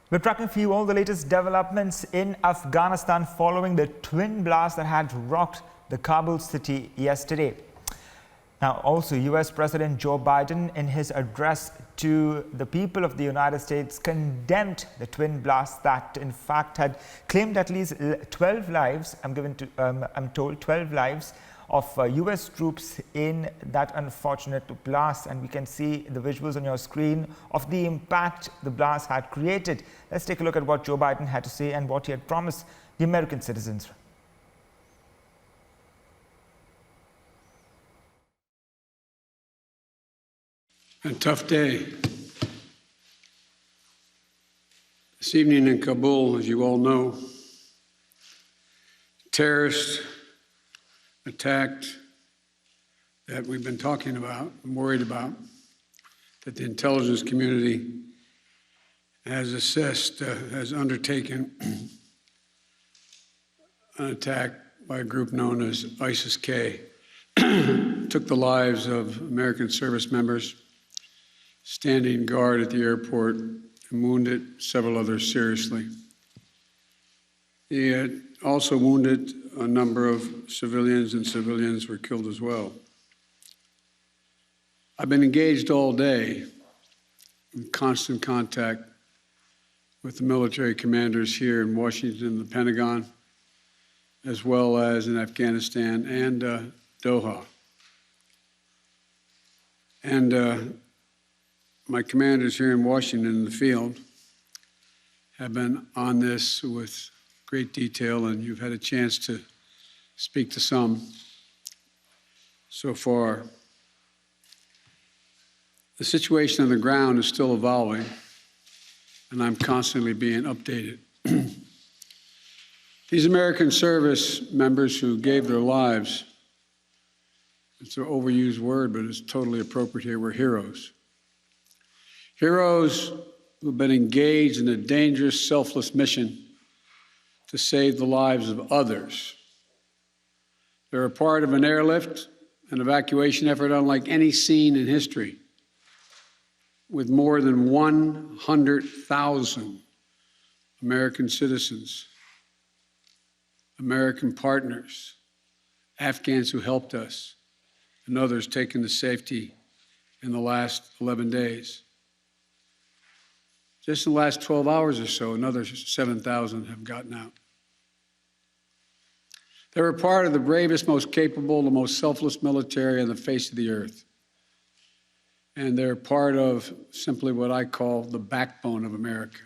We're tracking for you all the latest developments in Afghanistan following the twin blast that had rocked the Kabul city yesterday. Now, also, US President Joe Biden, in his address to the people of the United States, condemned the twin blast that, in fact, had claimed at least 12 lives. I'm told 12 lives of US troops in that unfortunate blast, and we can see the visuals on your screen of the impact the blast had created. Let's take a look at what Joe Biden had to say and what he had promised the American citizens. A tough day. This evening in Kabul, as you all know, terrorists attacked that we've been talking about and worried about, that the intelligence community has assessed, has undertaken an attack by a group known as ISIS-K. Took the lives of American service members standing guard at the airport and wounded several others seriously. He had also wounded a number of civilians, and civilians were killed as well. I've been engaged all day in constant contact with the military commanders here in Washington and the Pentagon, as well as in Afghanistan and Doha. And my commanders here in Washington in the field have been on this with great detail, and you've had a chance to speak to some so far. The situation on the ground is still evolving, and I'm constantly being updated. These American service members who gave their lives, it's an overused word, but it's totally appropriate here, were heroes. Heroes who've been engaged in a dangerous, selfless mission to save the lives of others. They're a part of an airlift, an evacuation effort unlike any seen in history, with more than 100,000 American citizens, American partners, Afghans who helped us, and others taken to safety in the last 11 days. Just in the last 12 hours or so, another 7,000 have gotten out. They're a part of the bravest, most capable, the most selfless military on the face of the earth. And they're part of simply what I call the backbone of America.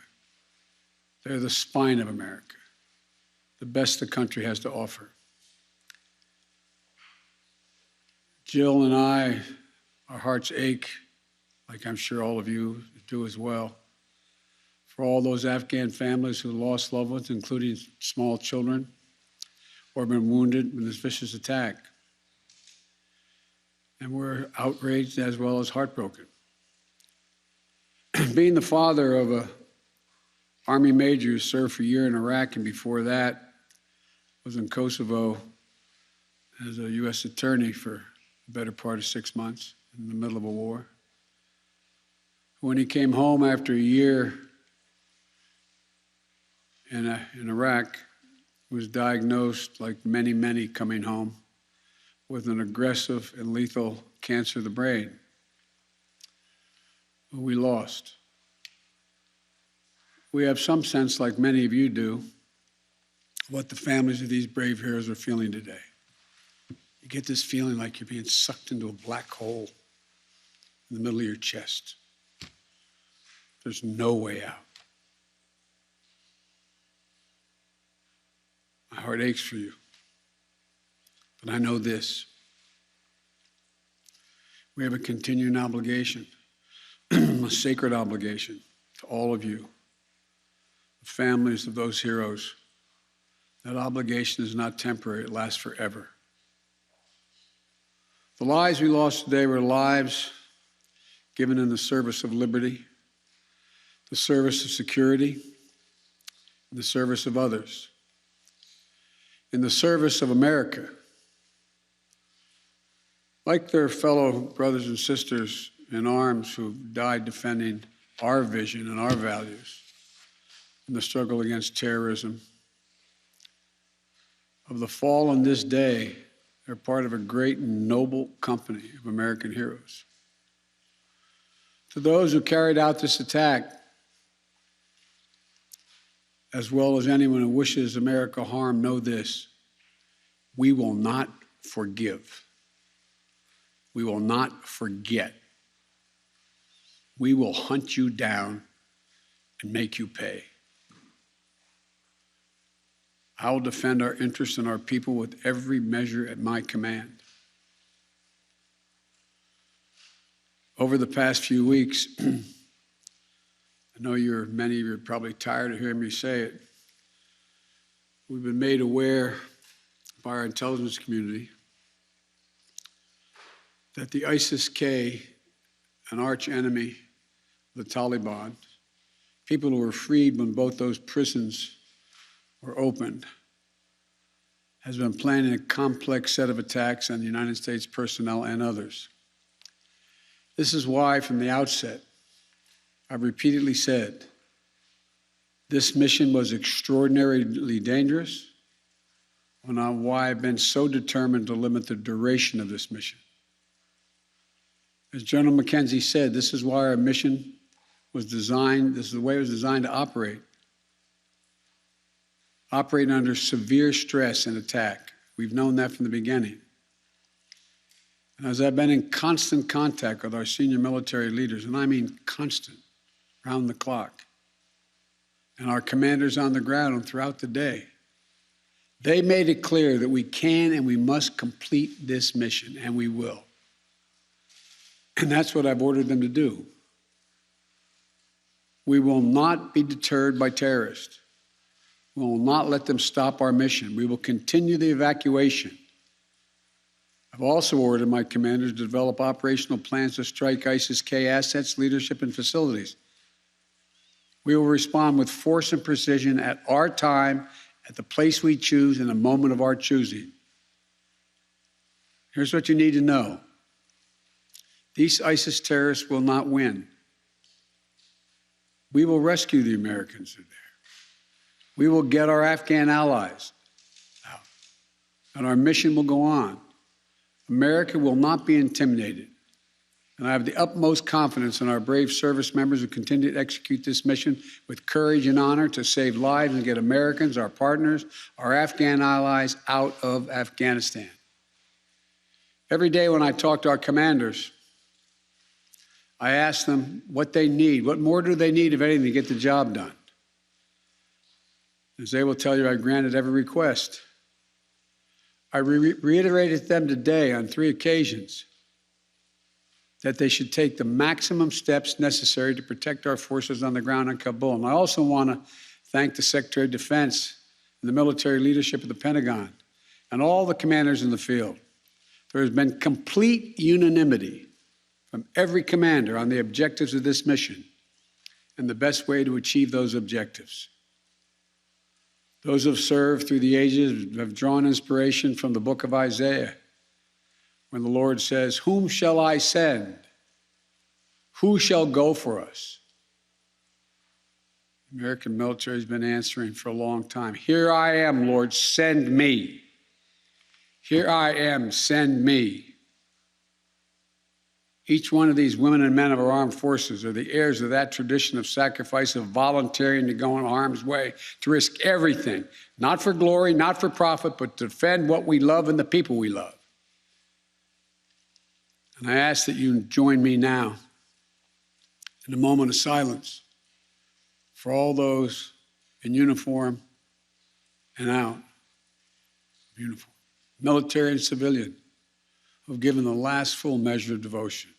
They're the spine of America, the best the country has to offer. Jill and I, our hearts ache, like I'm sure all of you do as well, for all those Afghan families who lost loved ones, including small children, or been wounded in this vicious attack. And we're outraged as well as heartbroken. Being the father of an Army major who served for a year in Iraq, and before that was in Kosovo as a U.S. attorney for the better part of 6 months in the middle of a war. When he came home after a year in Iraq, was diagnosed, like many, many coming home, with an aggressive and lethal cancer of the brain, who we lost. We have some sense, like many of you do, what the families of these brave heroes are feeling today. You get this feeling like you're being sucked into a black hole in the middle of your chest. There's no way out. My heart aches for you. But I know this. We have a continuing obligation, a sacred obligation to all of you, the families of those heroes. That obligation is not temporary, it lasts forever. The lives we lost today were lives given in the service of liberty, the service of security, and the service of others, in the service of America. Like their fellow brothers and sisters in arms who died defending our vision and our values, in the struggle against terrorism. Of the fallen this day, they're part of a great and noble company of American heroes. To those who carried out this attack, as well as anyone who wishes America harm, know this: we will not forgive. We will not forget. We will hunt you down and make you pay. I will defend our interests and our people with every measure at my command. Over the past few weeks, I know many of you are probably tired of hearing me say it. We've been made aware by our intelligence community that the ISIS-K, an arch enemy of the Taliban, people who were freed when both those prisons were opened, has been planning a complex set of attacks on the United States personnel and others. This is why, from the outset, I've repeatedly said this mission was extraordinarily dangerous, and why I've been so determined to limit the duration of this mission. As General McKenzie said, this is why our mission was designed, this is the way it was designed to operate. Operating under severe stress and attack. We've known that from the beginning. And as I've been in constant contact with our senior military leaders, and I mean constant, round the clock, and our commanders on the ground and throughout the day, they made it clear that we can and we must complete this mission, and we will. And that's what I've ordered them to do. We will not be deterred by terrorists. We will not let them stop our mission. We will continue the evacuation. I've also ordered my commanders to develop operational plans to strike ISIS-K assets, leadership, and facilities. We will respond with force and precision at our time, at the place we choose, in the moment of our choosing. Here's what you need to know. These ISIS terrorists will not win. We will rescue the Americans who are there. We will get our Afghan allies out, and our mission will go on. America will not be intimidated, and I have the utmost confidence in our brave service members who continue to execute this mission with courage and honor to save lives and get Americans, our partners, our Afghan allies out of Afghanistan. Every day when I talk to our commanders, I ask them what they need. What more do they need, if anything, to get the job done? As they will tell you, I granted every request. I reiterated to them today on 3 occasions that they should take the maximum steps necessary to protect our forces on the ground in Kabul. And I also want to thank the Secretary of Defense and the military leadership of the Pentagon and all the commanders in the field. There has been complete unanimity from every commander on the objectives of this mission and the best way to achieve those objectives. Those who have served through the ages have drawn inspiration from the book of Isaiah, when the Lord says, "Whom shall I send? Who shall go for us?" The American military has been answering for a long time. "Here I am, Lord, send me. Here I am, send me." Each one of these women and men of our armed forces are the heirs of that tradition of sacrifice, of volunteering to go in harm's way, to risk everything, not for glory, not for profit, but to defend what we love and the people we love. And I ask that you join me now in a moment of silence for all those in uniform and out of uniform, military and civilian, who have given the last full measure of devotion.